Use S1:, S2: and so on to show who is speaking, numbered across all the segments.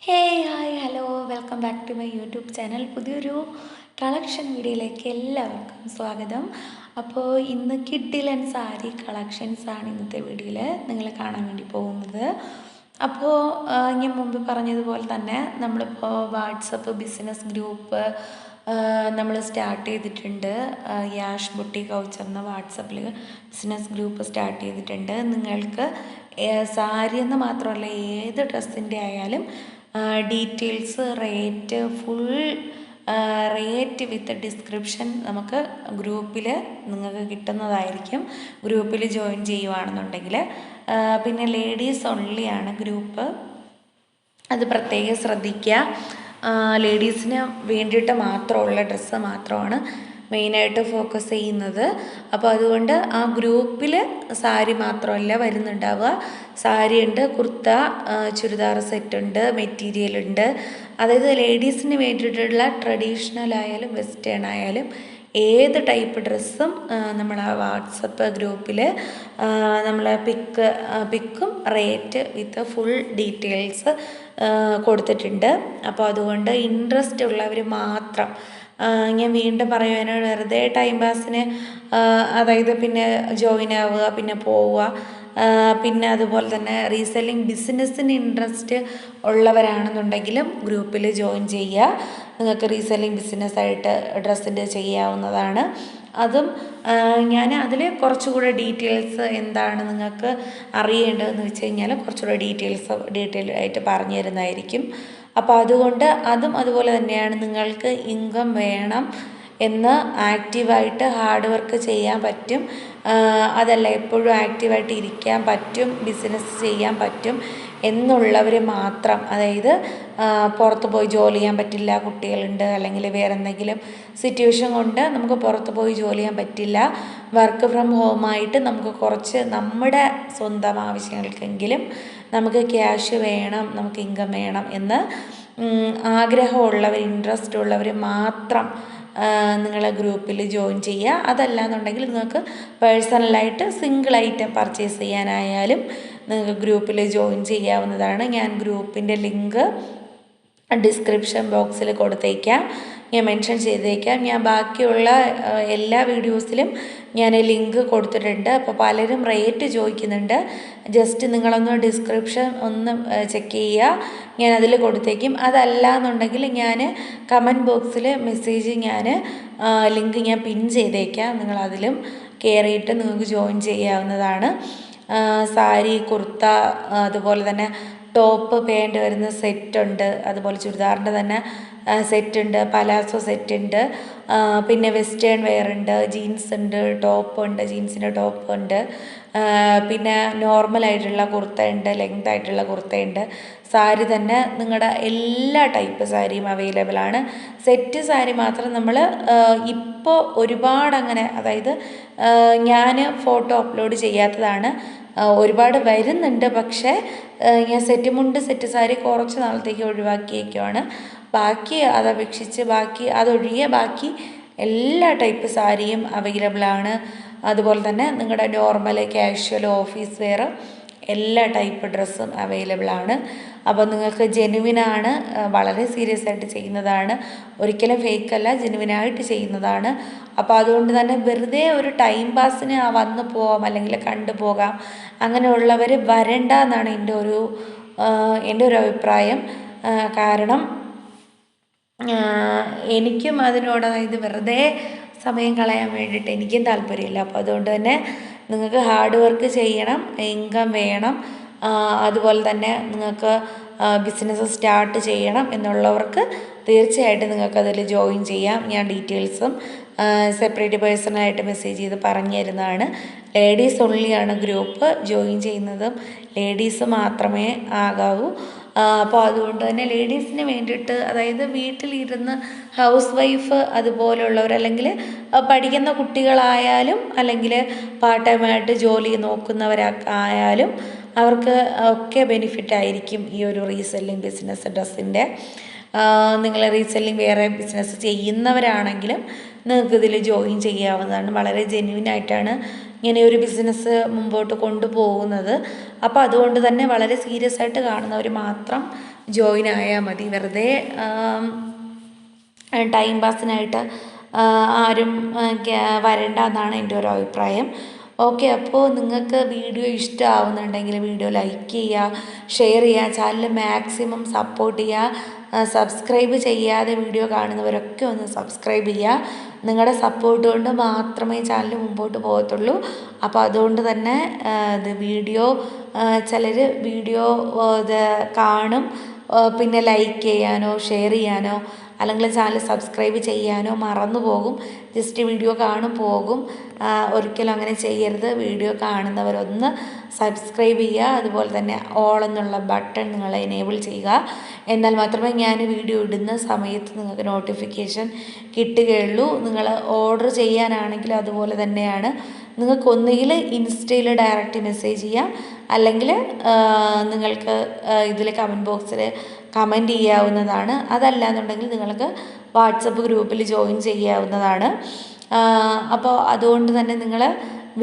S1: Hey hi hello welcome back to my YouTube channel. പുതിയൊരു collection വീഡിയോയിലേക്ക് എല്ലാവർക്കും സ്വാഗതം. അപ്പോൾ ഇന്ന് കിഡിലൻ സാരി കളക്ഷൻസാണ് ഇന്നത്തെ വീഡിയോയിൽ നിങ്ങൾ കാണാൻ വേണ്ടി പോകുന്നത്. അപ്പോൾ ഞാൻ മുമ്പ് പറഞ്ഞതുപോലെ തന്നെ നമ്മളിപ്പോൾ വാട്സപ്പ് ബിസിനസ് ഗ്രൂപ്പ് നമ്മൾ സ്റ്റാർട്ട് ചെയ്തിട്ടുണ്ട്. യാഷ് ബുട്ടി കൗച്ചർ എന്ന വാട്സപ്പിൽ ബിസിനസ് ഗ്രൂപ്പ് സ്റ്റാർട്ട് ചെയ്തിട്ടുണ്ട്. നിങ്ങൾക്ക് സാരി എന്ന് മാത്രമല്ല ഏത് ഡ്രസ്സിൻ്റെ ആയാലും ഡീറ്റെയിൽസ് റേറ്റ് ഫുൾ റേറ്റ് വിത്ത് ഡിസ്ക്രിപ്ഷൻ നമുക്ക് ഗ്രൂപ്പിൽ നിങ്ങൾക്ക് കിട്ടുന്നതായിരിക്കും. ഗ്രൂപ്പിൽ ജോയിൻ ചെയ്യുകയാണെന്നുണ്ടെങ്കിൽ പിന്നെ ലേഡീസ് ഓൺലിയാണ് ഗ്രൂപ്പ്, അത് പ്രത്യേകം ശ്രദ്ധിക്കുക. ലേഡീസിന് വേണ്ടിയിട്ട് മാത്രമുള്ള ഡ്രസ്സ് മാത്രമാണ് മെയിനായിട്ട് ഫോക്കസ് ചെയ്യുന്നത്. അപ്പോൾ അതുകൊണ്ട് ആ ഗ്രൂപ്പിൽ സാരി മാത്രമല്ല വരുന്നുണ്ടാവുക. സാരി ഉണ്ട്, കുർത്ത, ചുരിദാർ സെറ്റുണ്ട്, മെറ്റീരിയൽ ഉണ്ട്. അതായത് ലേഡീസിന് വേണ്ടിയിട്ടുള്ള ട്രഡീഷണൽ ആയാലും വെസ്റ്റേൺ ആയാലും ഏത് ടൈപ്പ് ഡ്രസ്സും നമ്മൾ ആ വാട്സപ്പ് ഗ്രൂപ്പിൽ നമ്മൾ പിക്കും റേറ്റ് വിത്ത് ഫുൾ ഡീറ്റെയിൽസ് കൊടുത്തിട്ടുണ്ട്. അപ്പോൾ അതുകൊണ്ട് ഇൻട്രസ്റ്റ് ഉള്ളവർ മാത്രം, ഞാൻ വീണ്ടും പറയുവാനാണ്, വെറുതെ ടൈം പാസിന് അതായത് പിന്നെ ജോയിൻ ആവുക പിന്നെ പോവുക, പിന്നെ അതുപോലെ തന്നെ റീസെല്ലിംഗ് ബിസിനസ്സിന് ഇൻട്രസ്റ്റ് ഉള്ളവരാണെന്നുണ്ടെങ്കിലും ഗ്രൂപ്പിൽ ജോയിൻ ചെയ്യുക. നിങ്ങൾക്ക് റീസെല്ലിംഗ് ബിസിനസ്സായിട്ട് ഡ്രസ്സിൻ്റെ ചെയ്യാവുന്നതാണ്. അതും ഞാൻ അതിൽ കുറച്ചുകൂടെ ഡീറ്റെയിൽസ് എന്താണ് നിങ്ങൾക്ക് അറിയേണ്ടതെന്ന് വെച്ച് കഴിഞ്ഞാൽ കുറച്ചുകൂടെ ഡീറ്റെയിൽ ആയിട്ട് പറഞ്ഞു തരുന്നതായിരിക്കും. അപ്പോൾ അതുകൊണ്ട് അതും അതുപോലെ തന്നെയാണ്. നിങ്ങൾക്ക് ഇൻകം വേണം എന്ന് ആക്റ്റീവായിട്ട് ഹാർഡ് വർക്ക് ചെയ്യാൻ പറ്റും, അതല്ല എപ്പോഴും ആക്റ്റീവായിട്ട് ഇരിക്കാൻ പറ്റും, ബിസിനസ് ചെയ്യാൻ പറ്റും എന്നുള്ളവർ മാത്രം, അതായത് പുറത്ത് പോയി ജോലി ചെയ്യാൻ പറ്റില്ല, കുട്ടികളുണ്ട്, അല്ലെങ്കിൽ വേറെ എന്തെങ്കിലും സിറ്റുവേഷൻ കൊണ്ട് നമുക്ക് പുറത്ത് പോയി ജോലി ചെയ്യാൻ പറ്റില്ല, വർക്ക് ഫ്രം ഹോമായിട്ട് നമുക്ക് കുറച്ച് നമ്മുടെ സ്വന്തം ആവശ്യങ്ങൾക്കെങ്കിലും നമുക്ക് ക്യാഷ് വേണം, നമുക്ക് ഇൻകം വേണം എന്ന് ആഗ്രഹമുള്ളവർ, ഇൻട്രസ്റ്റ് ഉള്ളവർ മാത്രം നിങ്ങൾ ഗ്രൂപ്പിൽ ജോയിൻ ചെയ്യുക. അതല്ല എന്നുണ്ടെങ്കിൽ നിങ്ങൾക്ക് പേഴ്സണലായിട്ട് സിംഗിൾ ഐറ്റം പർച്ചേസ് ചെയ്യാനായാലും നിങ്ങൾക്ക് ഗ്രൂപ്പിൽ ജോയിൻ ചെയ്യാവുന്നതാണ്. ഞാൻ ഗ്രൂപ്പിൻ്റെ ലിങ്ക് ഡിസ്ക്രിപ്ഷൻ ബോക്സിൽ കൊടുത്തേക്കാം, ഞാൻ മെൻഷൻ ചെയ്തേക്കാം. ഞാൻ ബാക്കിയുള്ള എല്ലാ വീഡിയോസിലും ഞാൻ ലിങ്ക് കൊടുത്തിട്ടുണ്ട്. അപ്പോൾ പലരും റേറ്റ് ചോദിക്കുന്നുണ്ട്, ജസ്റ്റ് നിങ്ങളൊന്ന് ഡിസ്ക്രിപ്ഷൻ ഒന്ന് ചെക്ക് ചെയ്യുക, ഞാൻ അതിൽ കൊടുത്തേക്കും. അതല്ല എന്നുണ്ടെങ്കിൽ ഞാൻ കമൻറ്റ് ബോക്സിൽ മെസ്സേജ് ലിങ്ക് ഞാൻ പിൻ ചെയ്തേക്കാം, നിങ്ങളതിലും കയറിയിട്ട് നിങ്ങൾക്ക് ജോയിൻ ചെയ്യാവുന്നതാണ്. സാരി, കുർത്ത, അതുപോലെ തന്നെ ടോപ്പ് പാൻറ് വരുന്ന സെറ്റുണ്ട്, അതുപോലെ ചുരിദാറിൻ്റെ തന്നെ സെറ്റുണ്ട്, പലാസോ സെറ്റുണ്ട്, പിന്നെ വെസ്റ്റേൺ വെയർ ഉണ്ട്, ജീൻസ് ഉണ്ട്, ടോപ്പ് ഉണ്ട്, ജീൻസിൻ്റെ ടോപ്പ് ഉണ്ട്, പിന്നെ നോർമലായിട്ടുള്ള കുർത്ത ഉണ്ട്, ലെങ്ത് ആയിട്ടുള്ള കുർത്തയുണ്ട്. സാരി തന്നെ നിങ്ങളുടെ എല്ലാ ടൈപ്പ് സാരിയും അവൈലബിൾ ആണ്. സെറ്റ് സാരി മാത്രം നമ്മൾ ഇപ്പോൾ ഒരുപാട് അങ്ങനെ, അതായത് ഞാൻ ഫോട്ടോ അപ്ലോഡ് ചെയ്യാത്തതാണ്, ഒരുപാട് വരുന്നുണ്ട്. പക്ഷേ ഞാൻ സെറ്റ് മുണ്ട്, സെറ്റ് സാരി കുറച്ച് നാളത്തേക്ക് ഒഴിവാക്കിയേക്കുവാണ്. ബാക്കി അതപേക്ഷിച്ച് അതൊഴികെ ബാക്കി എല്ലാ ടൈപ്പ് സാരിയും അവൈലബിൾ ആണ്. അതുപോലെ തന്നെ നിങ്ങളുടെ നോർമൽ, കാഷ്വൽ, ഓഫീസ് വെയർ എല്ലാ ടൈപ്പ് ഡ്രസ്സും അവൈലബിൾ ആണ്. അപ്പോൾ നിങ്ങൾക്ക് ജെനുവിനാണ്, വളരെ സീരിയസ് ആയിട്ട് ചെയ്യുന്നതാണ്, ഒരിക്കലും ഫേക്കല്ല, ജെനുവിനായിട്ട് ചെയ്യുന്നതാണ്. അപ്പോൾ അതുകൊണ്ട് തന്നെ വെറുതെ ഒരു ടൈം പാസിന് വന്നു പോകാം അല്ലെങ്കിൽ കണ്ടു പോകാം, അങ്ങനെയുള്ളവർ വരണ്ട എന്നാണ് എൻ്റെ ഒരു അഭിപ്രായം. കാരണം എനിക്കും അതിനോട്, അതായത് വെറുതെ സമയം കളയാൻ വേണ്ടിയിട്ട് എനിക്കും താല്പര്യമില്ല. അപ്പോൾ അതുകൊണ്ട് തന്നെ നിങ്ങൾക്ക് ഹാർഡ് വർക്ക് ചെയ്യണം, ഇൻകം വേണം, അതുപോലെ തന്നെ നിങ്ങൾക്ക് ബിസിനസ് സ്റ്റാർട്ട് ചെയ്യണം എന്നുള്ളവർക്ക് തീർച്ചയായിട്ടും നിങ്ങൾക്കതിൽ ജോയിൻ ചെയ്യാം. ഞാൻ ഡീറ്റെയിൽസും സെപ്പറേറ്റ് പേഴ്സണലായിട്ട് മെസ്സേജ് ചെയ്ത് പറഞ്ഞു തരുന്നതാണ്. ലേഡീസ് ഓൺലിയാണ് ഗ്രൂപ്പ്, ജോയിൻ ചെയ്യുന്നതും ലേഡീസ് മാത്രമേ ആകാവൂ. അപ്പോൾ അതുകൊണ്ട് തന്നെ ലേഡീസിന് വേണ്ടിയിട്ട്, അതായത് വീട്ടിലിരുന്ന് ഹൗസ് വൈഫ് അതുപോലെയുള്ളവർ, അല്ലെങ്കിൽ പഠിക്കുന്ന കുട്ടികളായാലും അല്ലെങ്കിൽ പാർട്ട് ടൈമായിട്ട് ജോലി നോക്കുന്നവരായാലും അവർക്ക് ഒക്കെ ബെനിഫിറ്റ് ആയിരിക്കും ഈ ഒരു റീസെല്ലിംഗ് ബിസിനസ് ഡ്രസ്സിൻ്റെ. നിങ്ങൾ റീസെല്ലിംഗ് വേറെ ബിസിനസ് ചെയ്യുന്നവരാണെങ്കിലും നിങ്ങൾക്ക് ഇതിൽ ജോയിൻ ചെയ്യാവുന്നതാണ്. വളരെ ജെന്യുവിനായിട്ടാണ് ഇങ്ങനെ ഒരു ബിസിനസ് മുമ്പോട്ട് കൊണ്ടുപോകുന്നത്. അപ്പോൾ അതുകൊണ്ട് തന്നെ വളരെ സീരിയസ് ആയിട്ട് കാണുന്നവർ മാത്രം ജോയിൻ ആയാൽ മതി. വെറുതെ ടൈം പാസിനായിട്ട് ആരും വരണ്ട എന്നാണ് എൻ്റെ ഒരു അഭിപ്രായം. ഓക്കെ, അപ്പോൾ നിങ്ങൾക്ക് വീഡിയോ ഇഷ്ടമാവുന്നുണ്ടെങ്കിൽ വീഡിയോ ലൈക്ക് ചെയ്യുക, ഷെയർ ചെയ്യുക, ചാനൽ മാക്സിമം സപ്പോർട്ട് ചെയ്യുക. സബ്സ്ക്രൈബ് ചെയ്യാതെ വീഡിയോ കാണുന്നവരൊക്കെ ഒന്ന് സബ്സ്ക്രൈബ് ചെയ്യുക. നിങ്ങളുടെ സപ്പോർട്ട് കൊണ്ട് മാത്രമേ ചാനൽ മുമ്പോട്ട് പോകത്തുള്ളൂ. അപ്പോൾ അതുകൊണ്ട് തന്നെ ഇത് വീഡിയോ ചിലർ വീഡിയോ ഇത് കാണും, പിന്നെ ലൈക്ക് ചെയ്യാനോ ഷെയർ ചെയ്യാനോ അല്ലെങ്കിൽ ചാനൽ സബ്സ്ക്രൈബ് ചെയ്യാനോ മറന്നു പോകും. ജസ്റ്റ് വീഡിയോ കാണും പോകും. ഒരിക്കലും അങ്ങനെ ചെയ്യരുത്. വീഡിയോ കാണുന്നവരൊന്ന് സബ്സ്ക്രൈബ് ചെയ്യുക. അതുപോലെ തന്നെ ഓൾ എന്നുള്ള ബട്ടൺ നിങ്ങൾ എനേബിൾ ചെയ്യുക. എന്നാൽ മാത്രമേ ഞാൻ വീഡിയോ ഇടുന്ന സമയത്ത് നിങ്ങൾക്ക് നോട്ടിഫിക്കേഷൻ കിട്ടുകയുള്ളൂ. നിങ്ങൾ ഓർഡർ ചെയ്യാനാണെങ്കിലും അതുപോലെ തന്നെയാണ്. നിങ്ങൾക്ക് ഒന്നുകിൽ ഇൻസ്റ്റയിൽ ഡയറക്റ്റ് മെസ്സേജ് ചെയ്യാം, അല്ലെങ്കിൽ നിങ്ങൾക്ക് ഇതിൽ കമൻറ്റ് ബോക്സിൽ കമൻറ്റ് ചെയ്യാവുന്നതാണ്. അതല്ല എന്നുണ്ടെങ്കിൽ നിങ്ങൾക്ക് വാട്സപ്പ് ഗ്രൂപ്പിൽ ജോയിൻ ചെയ്യാവുന്നതാണ്. അപ്പോൾ അതുകൊണ്ട് തന്നെ നിങ്ങൾ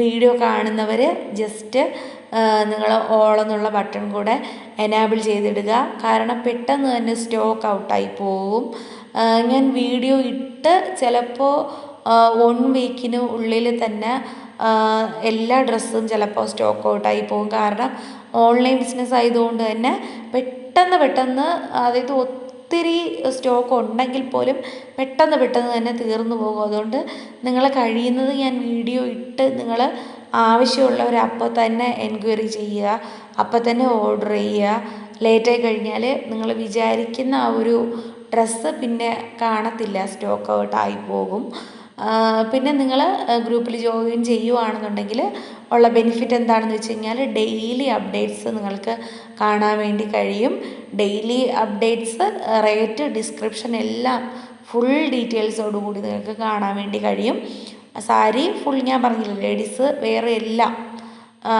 S1: വീഡിയോ കാണുന്നവർ ജസ്റ്റ് നിങ്ങൾ ഓൾ എന്നുള്ള ബട്ടൺ കൂടെ എനാബിൾ ചെയ്തിടുക. കാരണം പെട്ടെന്ന് തന്നെ സ്റ്റോക്ക് ഔട്ടായി പോവും. ഞാൻ വീഡിയോ ഇട്ട് ചിലപ്പോൾ 1 വീക്കിന് ഉള്ളിൽ തന്നെ എല്ലാ ഡ്രസ്സും ചിലപ്പോൾ സ്റ്റോക്ക് ഔട്ടായി പോകും. കാരണം ഓൺലൈൻ ബിസിനസ് ആയതുകൊണ്ട് തന്നെ പെട്ടെന്ന് അതായത് ഒത്തിരി സ്റ്റോക്ക് ഉണ്ടെങ്കിൽ പോലും പെട്ടെന്ന് തന്നെ തീർന്നു പോകും. അതുകൊണ്ട് നിങ്ങൾ കഴിയുന്നത് ഞാൻ വീഡിയോ ഇട്ട് നിങ്ങൾ ആവശ്യമുള്ളവർ അപ്പോൾ തന്നെ എൻക്വയറി ചെയ്യുക, അപ്പോൾ തന്നെ ഓർഡർ ചെയ്യുക. ലേറ്റായി കഴിഞ്ഞാൽ നിങ്ങൾ വിചാരിക്കുന്ന ആ ഒരു ഡ്രസ്സ് പിന്നെ കാണത്തില്ല, സ്റ്റോക്ക് ഔട്ടായി പോകും. പിന്നെ നിങ്ങൾ ഗ്രൂപ്പിൽ ജോയിൻ ചെയ്യുകയാണെന്നുണ്ടെങ്കിൽ ഉള്ള ബെനിഫിറ്റ് എന്താണെന്ന് വെച്ച് കഴിഞ്ഞാൽ ഡെയിലി അപ്ഡേറ്റ്സ് നിങ്ങൾക്ക് കാണാൻ വേണ്ടി കഴിയും. ഡെയിലി അപ്ഡേറ്റ്സ്, റേറ്റ്, ഡിസ്ക്രിപ്ഷൻ എല്ലാം ഫുൾ ഡീറ്റെയിൽസോടുകൂടി നിങ്ങൾക്ക് കാണാൻ വേണ്ടി കഴിയും. സാരി ഫുൾ ഞാൻ പറഞ്ഞില്ല, ലേഡീസ് വേറെ എല്ലാം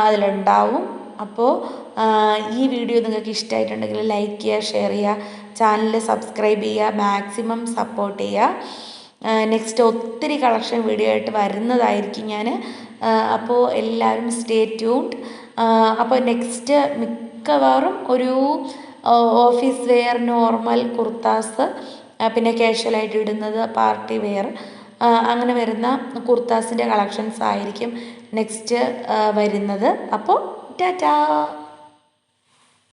S1: അതിലുണ്ടാവും. അപ്പോൾ ഈ വീഡിയോ നിങ്ങൾക്ക് ഇഷ്ടമായിട്ടുണ്ടെങ്കിൽ ലൈക്ക് ചെയ്യുക, ഷെയർ ചെയ്യുക, ചാനൽ സബ്സ്ക്രൈബ് ചെയ്യുക, മാക്സിമം സപ്പോർട്ട് ചെയ്യുക. നെക്സ്റ്റ് ഒത്തിരി കളക്ഷൻ വീഡിയോ ആയിട്ട് വരുന്നതായിരിക്കും ഞാൻ. അപ്പോൾ എല്ലാവരും സ്റ്റേ ട്യൂൺഡ്. അപ്പോൾ നെക്സ്റ്റ് മിക്കവാറും ഒരു ഓഫീസ് വെയർ, നോർമൽ കുർത്താസ്, പിന്നെ കാഷ്വലായിട്ട് ഇടുന്നത് പാർട്ടി വെയർ, അങ്ങനെ വരുന്ന കുർത്താസിൻ്റെ കളക്ഷൻസ് ആയിരിക്കും നെക്സ്റ്റ് വരുന്നത്. അപ്പോൾ ടാറ്റാ.